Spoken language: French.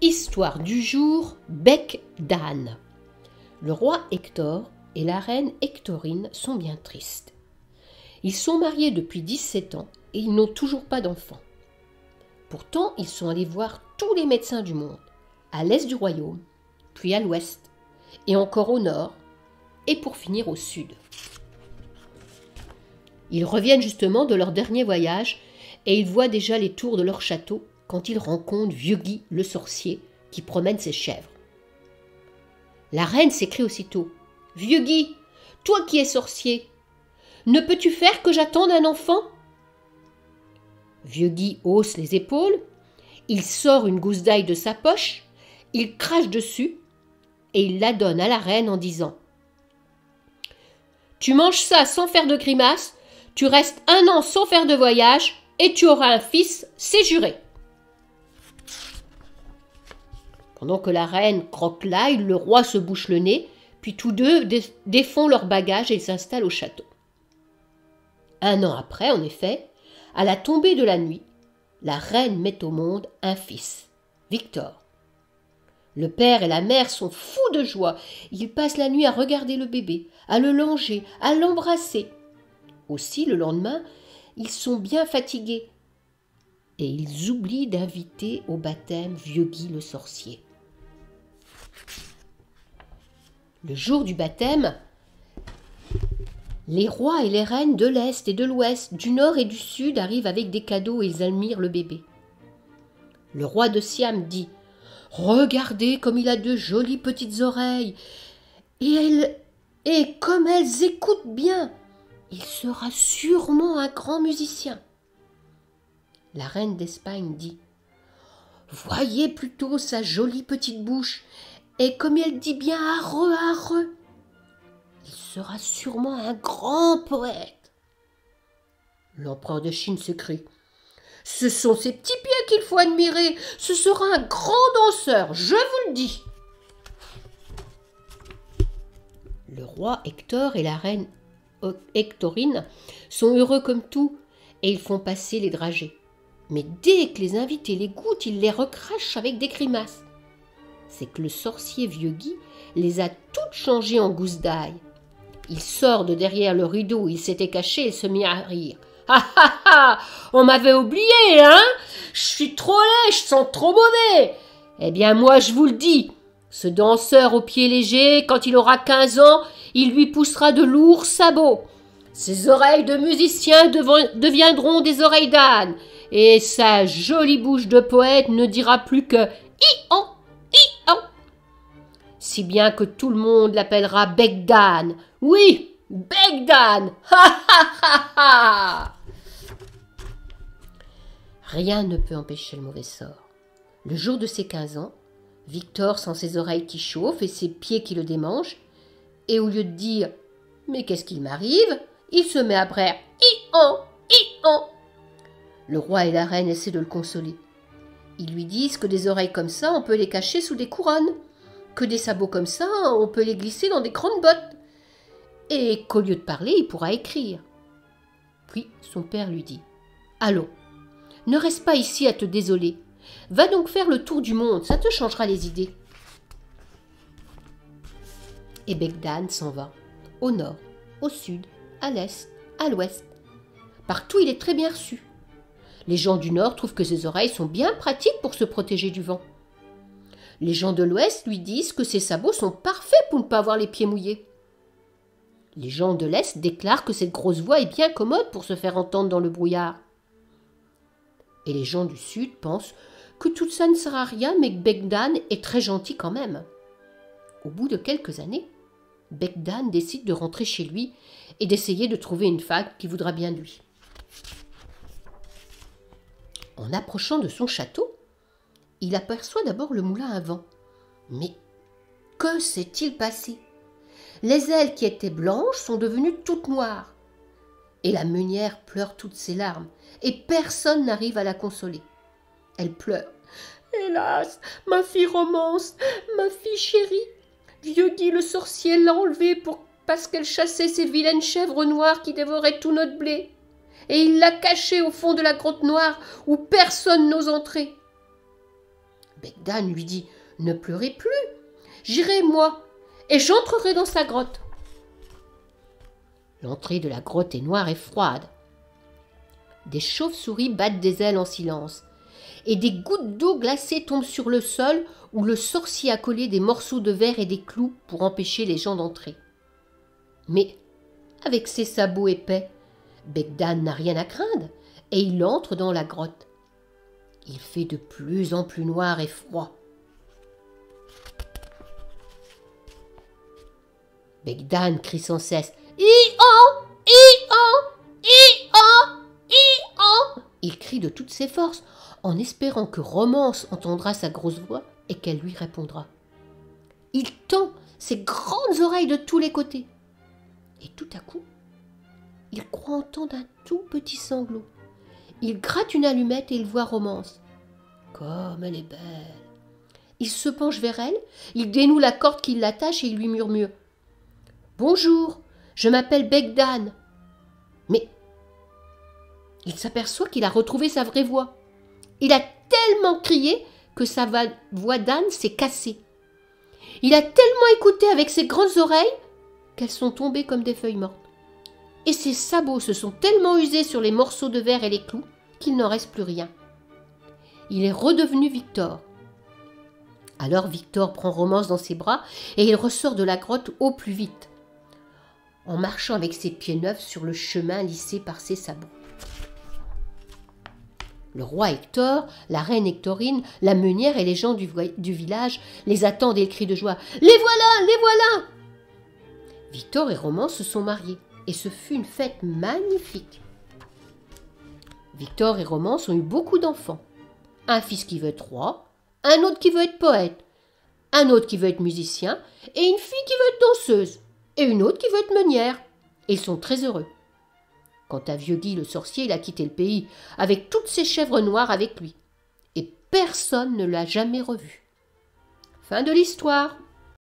Histoire du jour, bec d'âne. Le roi Hector et la reine Hectorine sont bien tristes. Ils sont mariés depuis 17 ans et ils n'ont toujours pas d'enfants. Pourtant, ils sont allés voir tous les médecins du monde, à l'est du royaume, puis à l'ouest, et encore au nord, et pour finir au sud. Ils reviennent justement de leur dernier voyage et ils voient déjà les tours de leur château quand ils rencontrent Vieux Guy le sorcier qui promène ses chèvres. La reine s'écrie aussitôt : « Vieux Guy, toi qui es sorcier, ne peux-tu faire que j'attende un enfant ?» Vieux Guy hausse les épaules, il sort une gousse d'ail de sa poche, il crache dessus et il la donne à la reine en disant : « Tu manges ça sans faire de grimace, tu restes 1 an sans faire de voyage et tu auras un fils, c'est juré. » Pendant que la reine croque l'ail, le roi se bouche le nez, puis tous deux défont leurs bagages et s'installent au château. 1 an après, en effet, à la tombée de la nuit, la reine met au monde un fils, Victor. Le père et la mère sont fous de joie. Ils passent la nuit à regarder le bébé, à le langer, à l'embrasser. Aussi, le lendemain, ils sont bien fatigués et ils oublient d'inviter au baptême Vieux Guy le sorcier. Le jour du baptême, les rois et les reines de l'Est et de l'Ouest, du Nord et du Sud arrivent avec des cadeaux et ils admirent le bébé. Le roi de Siam dit : « Regardez comme il a de jolies petites oreilles et comme elles écoutent bien. Il sera sûrement un grand musicien. » La reine d'Espagne dit : « Voyez plutôt sa jolie petite bouche, et comme elle dit bien arreux, arreux. Il sera sûrement un grand poète. » L'empereur de Chine s'écrie : « Ce sont ses petits pieds qu'il faut admirer, ce sera un grand danseur, je vous le dis. » Le roi Hector et la reine Hectorine sont heureux comme tout et ils font passer les dragées. Mais dès que les invités les goûtent, ils les recrachent avec des grimaces. C'est que le sorcier Vieux Guy les a toutes changées en gousses d'ail. Il sort de derrière le rideau où il s'était caché et se mit à rire. « Ah ah ah, on m'avait oublié, hein? Je suis trop laid, je sens trop mauvais. Eh bien moi je vous le dis, ce danseur aux pieds légers, quand il aura 15 ans, il lui poussera de lourds sabots. Ses oreilles de musicien deviendront des oreilles d'âne, et sa jolie bouche de poète ne dira plus que hi-on, hi-on. Si bien que tout le monde l'appellera bec d'âne. Oui, bec d'âne. Ha ha ha ha. Rien ne peut empêcher le mauvais sort. Le jour de ses 15 ans, Victor sent ses oreilles qui chauffent et ses pieds qui le démangent, et au lieu de dire « Mais qu'est-ce qu'il m'arrive ?» il se met à braire « hi-on, hi-on ». Le roi et la reine essaient de le consoler. Ils lui disent que des oreilles comme ça, on peut les cacher sous des couronnes, que des sabots comme ça, on peut les glisser dans des grandes bottes, et qu'au lieu de parler, il pourra écrire. Puis son père lui dit « Allons, ne reste pas ici à te désoler. Va donc faire le tour du monde, ça te changera les idées. » Et bec d'âne s'en va, au nord, au sud, à l'est, à l'ouest. Partout, il est très bien reçu. Les gens du nord trouvent que ses oreilles sont bien pratiques pour se protéger du vent. Les gens de l'ouest lui disent que ses sabots sont parfaits pour ne pas avoir les pieds mouillés. Les gens de l'est déclarent que cette grosse voix est bien commode pour se faire entendre dans le brouillard. Et les gens du sud pensent que tout ça ne sert à rien, mais que bec d'âne est très gentil quand même. Au bout de quelques années, bec d'âne décide de rentrer chez lui et d'essayer de trouver une femme qui voudra bien de lui. En approchant de son château, il aperçoit d'abord le moulin à vent. Mais que s'est-il passé? Les ailes qui étaient blanches sont devenues toutes noires. Et la meunière pleure toutes ses larmes, et personne n'arrive à la consoler. Elle pleure. « Hélas, ma fille Romance, ma fille chérie, Vieux Guy le sorcier l'a enlevée parce qu'elle chassait ces vilaines chèvres noires qui dévoraient tout notre blé. Et il l'a cachée au fond de la grotte noire où personne n'ose entrer. Begdad lui dit « Ne pleurez plus, j'irai moi, et j'entrerai dans sa grotte. » L'entrée de la grotte est noire et froide. Des chauves-souris battent des ailes en silence, et des gouttes d'eau glacée tombent sur le sol où le sorcier a collé des morceaux de verre et des clous pour empêcher les gens d'entrer. Mais, avec ses sabots épais, Begdad n'a rien à craindre, et il entre dans la grotte. Il fait de plus en plus noir et froid. Begdad crie sans cesse « I-an! I-an! I-an! I-an » Il crie de toutes ses forces, en espérant que Romance entendra sa grosse voix et qu'elle lui répondra. Il tend ses grandes oreilles de tous les côtés. Et tout à coup, il croit entendre un tout petit sanglot. Il gratte une allumette et il voit Romance. Comme elle est belle. Il se penche vers elle, il dénoue la corde qui l'attache et il lui murmure. « Bonjour, je m'appelle Begdad. » Mais il s'aperçoit qu'il a retrouvé sa vraie voix. Il a tellement crié que sa voix d'âne s'est cassée. Il a tellement écouté avec ses grandes oreilles qu'elles sont tombées comme des feuilles mortes. Et ses sabots se sont tellement usés sur les morceaux de verre et les clous qu'il n'en reste plus rien. Il est redevenu Victor. Alors Victor prend Romance dans ses bras et il ressort de la grotte au plus vite, en marchant avec ses pieds neufs sur le chemin lissé par ses sabots. Le roi Hector, la reine Hectorine, la meunière et les gens du village les attendent et ils crient de joie « Les voilà, les voilà !» Victor et Romance se sont mariés et ce fut une fête magnifique. Victor et Romance ont eu beaucoup d'enfants. Un fils qui veut être roi, un autre qui veut être poète, un autre qui veut être musicien et une fille qui veut être danseuse et une autre qui veut être meunière. Et ils sont très heureux. Quant à Vieux Guy le sorcier, il a quitté le pays avec toutes ses chèvres noires avec lui. Et personne ne l'a jamais revu. Fin de l'histoire.